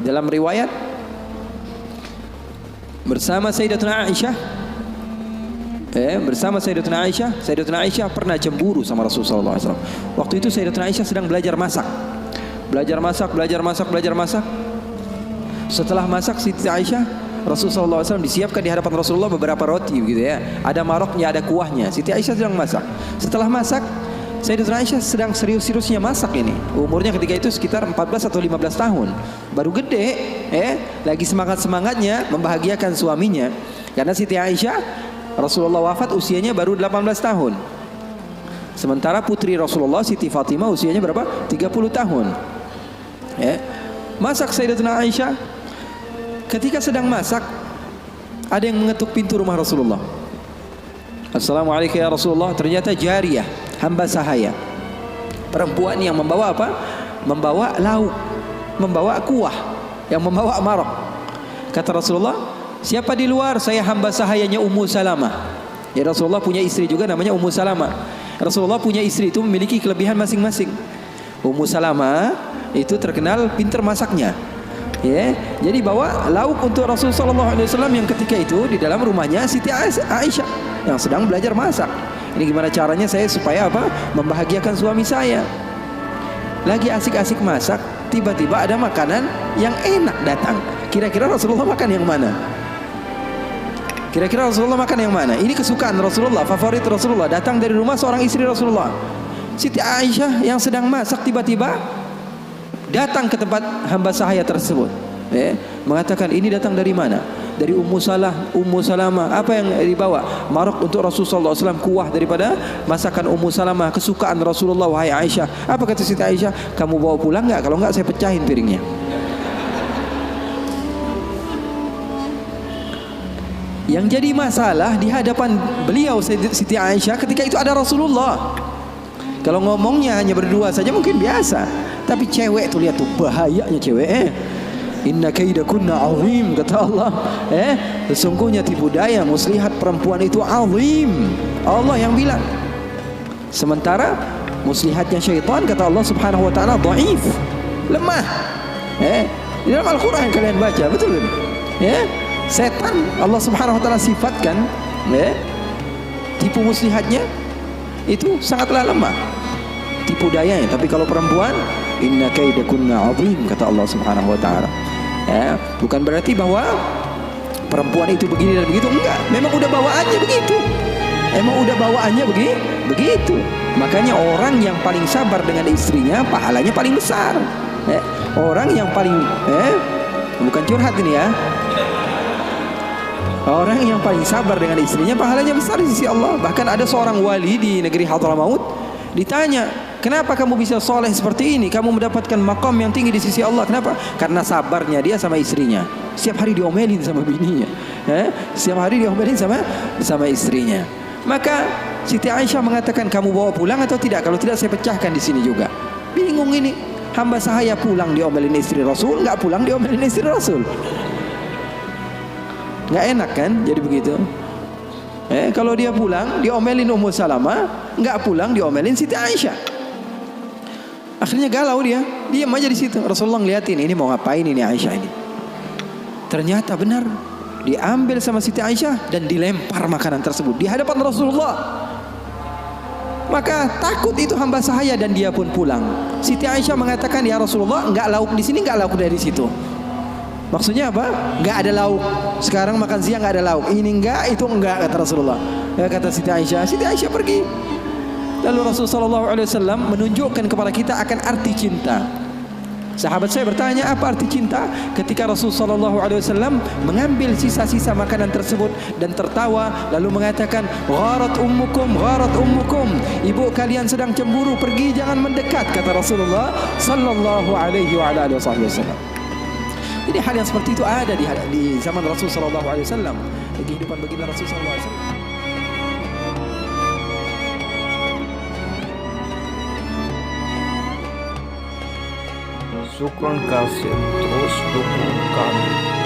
dalam riwayat bersama Sayyidatuna Aisyah, Sayyidatuna Aisyah pernah cemburu sama Rasulullah SAW. Waktu itu Sayyidatuna Aisyah sedang belajar masak. Setelah masak Siti Aisyah, Rasulullah SAW disiapkan di hadapan Rasulullah beberapa roti gitu ya. Ada maroknya, ada kuahnya. Siti Aisyah sedang masak. Setelah masak, Sayyidatuna Aisyah sedang serius-seriusnya masak ini. Umurnya ketika itu sekitar 14 atau 15 tahun. Baru gede, lagi semangat-semangatnya membahagiakan suaminya. Karena Siti Aisyah, Rasulullah wafat usianya baru 18 tahun. Sementara putri Rasulullah Siti Fatimah usianya berapa? 30 tahun. Masak Sayyidatuna Aisyah. Ketika sedang masak, ada yang mengetuk pintu rumah Rasulullah. Assalamualaikum ya Rasulullah. Ternyata jariyah, hamba sahaya, perempuan yang membawa apa? Membawa lauk, membawa kuah, yang membawa marok. Kata Rasulullah, siapa di luar? Saya hamba sahayanya Ummu Salamah. Ya, Rasulullah punya istri juga namanya Ummu Salamah. Rasulullah punya istri itu memiliki kelebihan masing-masing. Ummu Salamah itu terkenal pintar masaknya. Jadi bawa lauk untuk Rasulullah SAW yang ketika itu di dalam rumahnya Siti Aisyah yang sedang belajar masak. Ini gimana caranya saya supaya apa? Membahagiakan suami saya. Lagi asik-asik masak, tiba-tiba ada makanan yang enak datang. Kira-kira Rasulullah makan yang mana? Kira-kira Rasulullah makan yang mana? Ini kesukaan Rasulullah, favorit Rasulullah. Datang dari rumah seorang istri Rasulullah. Siti Aisyah yang sedang masak tiba-tiba datang ke tempat hamba sahaya tersebut, mengatakan, ini datang dari mana? Dari Ummu Salamah. Apa yang dibawa? Marok untuk Rasulullah SAW, kuah daripada masakan Ummu Salamah, kesukaan Rasulullah. Wahai Aisyah, apa kata Siti Aisyah? Kamu bawa pulang nggak? Kalau nggak saya pecahin piringnya. Yang jadi masalah di hadapan beliau Siti Aisyah ketika itu ada Rasulullah. Kalau ngomongnya hanya berdua saja mungkin biasa, tapi cewek tuh, lihat tuh bahayanya cewek. Inna kaidakunna azim, kata Allah. Sesungguhnya tipu daya muslihat perempuan itu azim. Allah yang bilang. Sementara muslihatnya syaitan, kata Allah Subhanahu wa taala, dhaif, lemah. Di dalam Al-Qur'an yang kalian baca, betul kan? Setan Allah Subhanahu wa taala sifatkan tipu muslihatnya itu sangatlah lemah, tipu dayanya. Tapi kalau perempuan, inna kaidakunna azim, kata Allah Subhanahu wa taala. Bukan berarti bahwa perempuan itu begini dan begitu, enggak. Memang udah bawaannya begitu. Makanya orang yang paling sabar dengan istrinya pahalanya paling besar. Orang yang paling bukan curhat ini ya. Orang yang paling sabar dengan istrinya pahalanya besar di sisi Allah. Bahkan ada seorang wali di negeri Hadramaut ditanya, kenapa kamu bisa soleh seperti ini? Kamu mendapatkan maqam yang tinggi di sisi Allah. Kenapa? Karena sabarnya dia sama istrinya. Setiap hari diomelin sama bininya, setiap hari diomelin sama istrinya. Maka Siti Aisyah mengatakan, kamu bawa pulang atau tidak? Kalau tidak saya pecahkan di sini juga. Bingung ini, hamba sahaya pulang diomelin istri Rasul, nggak pulang diomelin istri Rasul. Nggak enak kan jadi begitu. Kalau dia pulang diomelin Ummu Salamah, nggak pulang diomelin Siti Aisyah. Akhirnya galau dia, diam aja di situ. Rasulullah ngeliatin, ini mau ngapain ini Aisyah ini. Ternyata benar, diambil sama Siti Aisyah dan dilempar makanan tersebut di hadapan Rasulullah. Maka takut itu hamba sahaya dan dia pun pulang. Siti Aisyah mengatakan, ya Rasulullah, nggak lauk di sini, nggak lauk dari situ. Maksudnya apa? Nggak ada lauk. Sekarang makan siang nggak ada lauk. Ini enggak, itu enggak, kata Rasulullah. Kata Siti Aisyah. Siti Aisyah pergi. Lalu Rasulullah SAW menunjukkan kepada kita akan arti cinta. Sahabat saya bertanya, apa arti cinta? Ketika Rasulullah SAW mengambil sisa-sisa makanan tersebut dan tertawa, lalu mengatakan, gharat ummukum, gharat ummukum. Ibu kalian sedang cemburu, pergi, jangan mendekat, kata Rasulullah Sallallahu Alaihi Wasallam. Jadi hal yang seperti itu ada di zaman Rasul Sallallahu Alaihi Wasallam, di kehidupan baginda Rasul Sallallahu Alaihi Wasallam. Syukron kasih terus dukung kami.